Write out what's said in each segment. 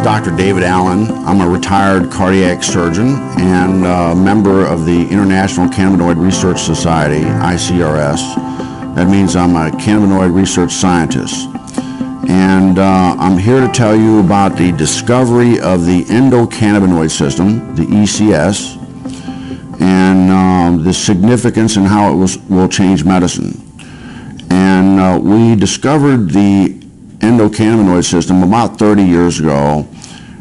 Dr. David Allen. I'm a retired cardiac surgeon and a member of the International Cannabinoid Research Society, ICRS. That means I'm a cannabinoid research scientist. And I'm here to tell you about the discovery of the endocannabinoid system, the ECS, and the significance and how it will change medicine. And we discovered the endocannabinoid system about 30 years ago,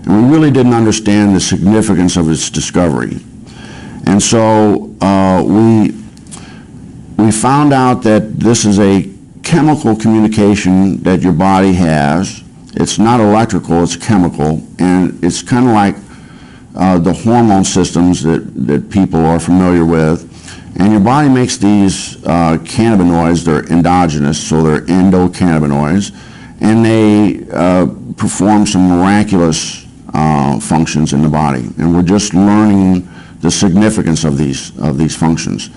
and we really didn't understand the significance of its discovery. And so we found out that this is a chemical communication that your body has. It's not electrical, it's chemical, and it's kind of like the hormone systems that people are familiar with. And your body makes these cannabinoids. They're endogenous, so they're endocannabinoids, and they perform some miraculous functions in the body. And we're just learning the significance of these functions.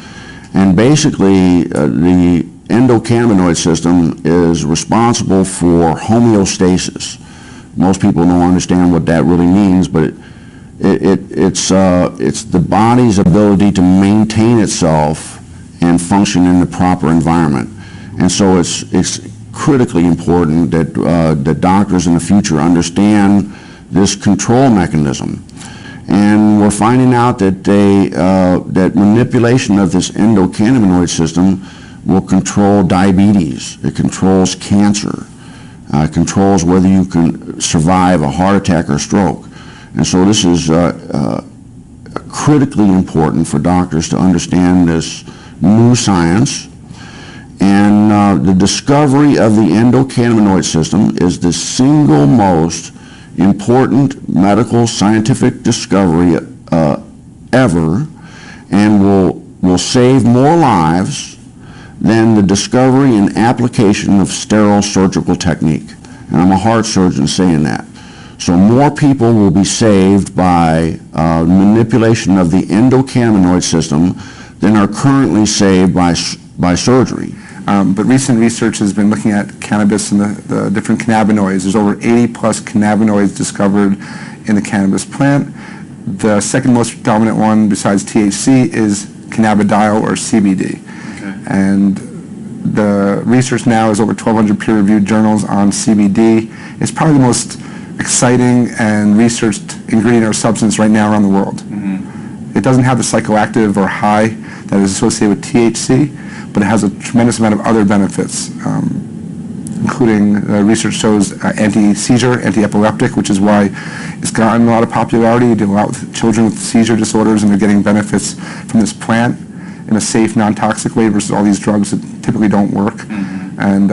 And basically, the endocannabinoid system is responsible for homeostasis. Most people don't understand what that really means, but it's the body's ability to maintain itself and function in the proper environment. And so it's critically important that doctors in the future understand this control mechanism. And we're finding out that that manipulation of this endocannabinoid system will control diabetes. It controls cancer. It controls whether you can survive a heart attack or stroke. And so this is critically important for doctors to understand this new science. And the discovery of the endocannabinoid system is the single most important medical scientific discovery ever, and will save more lives than the discovery and application of sterile surgical technique. And I'm a heart surgeon saying that. So more people will be saved by manipulation of the endocannabinoid system than are currently saved by surgery. But recent research has been looking at cannabis and the different cannabinoids. There's over 80 plus cannabinoids discovered in the cannabis plant. The second most dominant one besides THC is cannabidiol or CBD. Okay. And the research now is over 1,200 peer-reviewed journals on CBD. It's probably the most exciting and researched ingredient or substance right now around the world. Mm-hmm. It doesn't have the psychoactive or high that is associated with THC, but it has a tremendous amount of other benefits, including research shows anti-seizure, anti-epileptic, which is why it's gotten a lot of popularity. You deal a lot with children with seizure disorders, and they're getting benefits from this plant in a safe, non-toxic way versus all these drugs that typically don't work. Mm-hmm. And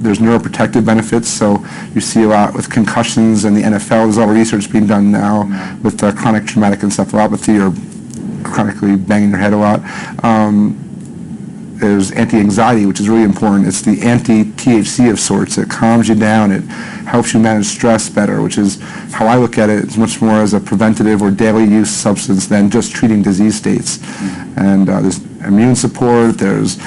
there's neuroprotective benefits, so you see a lot with concussions and the NFL. There's a lot of research being done now with chronic traumatic encephalopathy or chronically banging your head a lot. There's anti-anxiety, which is really important. It's the anti-THC of sorts. It calms you down. It helps you manage stress better, which is how I look at it. It's much more as a preventative or daily use substance than just treating disease states. Mm-hmm. And there's immune support. There's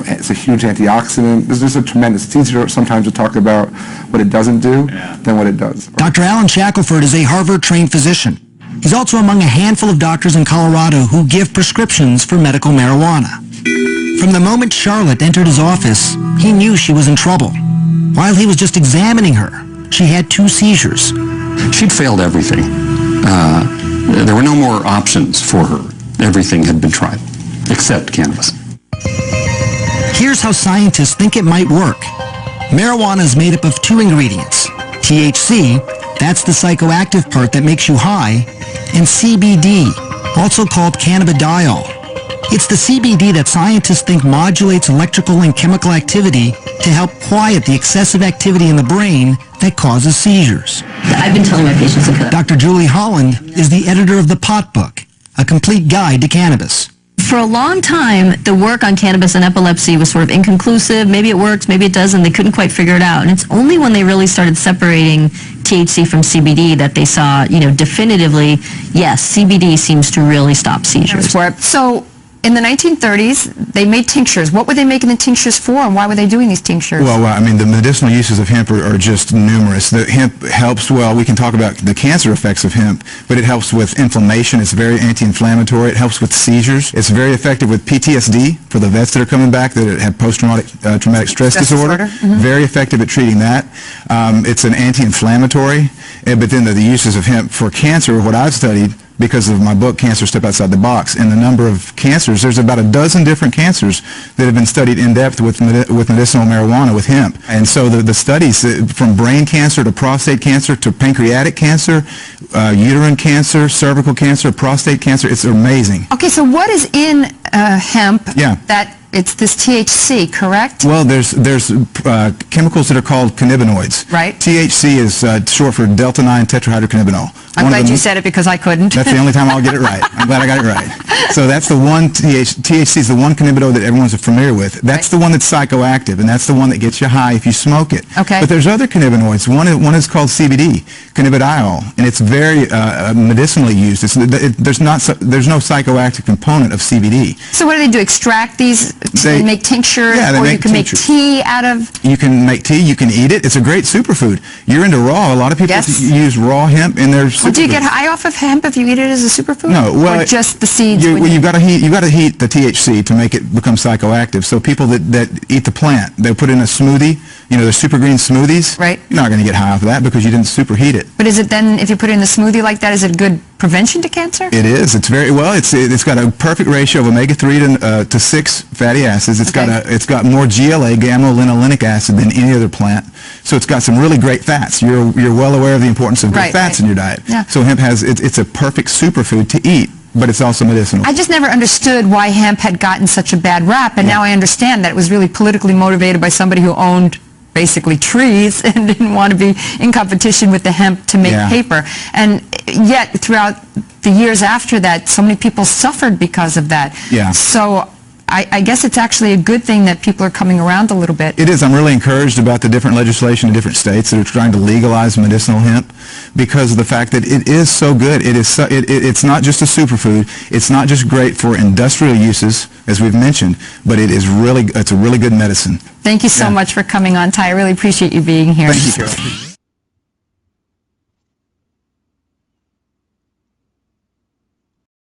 it's a huge antioxidant. There's just a tremendous. It's easier sometimes to talk about what it doesn't do than what it does. Dr. Alan Shackelford is a Harvard-trained physician. He's also among a handful of doctors in Colorado who give prescriptions for medical marijuana. From the moment Charlotte entered his office, he knew she was in trouble. While he was just examining her, she had 2 seizures. She'd failed everything. There were no more options for her. Everything had been tried, except cannabis. Here's how scientists think it might work. Marijuana is made up of 2 ingredients. THC, that's the psychoactive part that makes you high, and CBD, also called cannabidiol. It's the CBD that scientists think modulates electrical and chemical activity to help quiet the excessive activity in the brain that causes seizures. I've been telling my patients to cut. Dr. Julie Holland is the editor of the Pot Book, a complete guide to cannabis. For a long time, the work on cannabis and epilepsy was sort of inconclusive. Maybe it works, maybe it doesn't. They couldn't quite figure it out. And it's only when they really started separating THC from CBD that they saw, definitively, yes, CBD seems to really stop seizures. So in the 1930s, they made tinctures. What were they making the tinctures for, and why were they doing these tinctures? Well, I mean, the medicinal uses of hemp are just numerous. The hemp helps, well, we can talk about the cancer effects of hemp, but it helps with inflammation. It's very anti-inflammatory. It helps with seizures. It's very effective with PTSD for the vets that are coming back that have post-traumatic traumatic stress disorder. Very effective at treating that. It's an anti-inflammatory, but then the uses of hemp for cancer, what I've studied, because of my book, Cancer Step Outside the Box, and the number of cancers, there's about a dozen different cancers that have been studied in depth with medicinal marijuana, with hemp. And so the studies, from brain cancer to prostate cancer to pancreatic cancer, uterine cancer, cervical cancer, prostate cancer, it's amazing. Okay, so what is in hemp that it's this THC, correct? Well, there's chemicals that are called cannabinoids. Right. THC is short for delta-9 tetrahydrocannabinol. I'm glad you said it because I couldn't. That's the only time I'll get it right. I'm glad I got it right. So that's the one, THC is the one cannabinoid that everyone's familiar with. That's the one that's psychoactive, and that's the one that gets you high if you smoke it. Okay. But there's other cannabinoids. One is called CBD, cannabidiol, and it's very medicinally used. There's no psychoactive component of CBD. So what do? Extract these and make tinctures, or you can make tea out of? You can make tea. You can eat it. It's a great superfood. You're into raw. A lot of people use raw hemp in their superfood. Do you get high off of hemp if you eat it as a superfood? No, well, or just the seeds. You've got to heat the THC to make it become psychoactive. So people that eat the plant, they'll put in a smoothie. You know, the super green smoothies. Right. You're not going to get high off of that because you didn't superheat it. But is it then, if you put it in a smoothie like that, is it good prevention to cancer? It is. It's very well. It's got a perfect ratio of omega-3 to 6 fatty acids. It's got more GLA, gamma-linolenic acid, than any other plant. So it's got some really great fats. You're well aware of the importance of good fats in your diet. Yeah. So hemp it's a perfect superfood to eat, but it's also medicinal. I just never understood why hemp had gotten such a bad rap, and now I understand that it was really politically motivated by somebody who owned basically trees and didn't want to be in competition with the hemp to make paper. And yet, throughout the years after that, so many people suffered because of that. Yeah. So I guess it's actually a good thing that people are coming around a little bit. It is. I'm really encouraged about the different legislation in different states that are trying to legalize medicinal hemp because of the fact that it is so good. It's not just a superfood. It's not just great for industrial uses, as we've mentioned, but it's a really good medicine. Thank you so much for coming on, Ty. I really appreciate you being here. Thank you, Carol.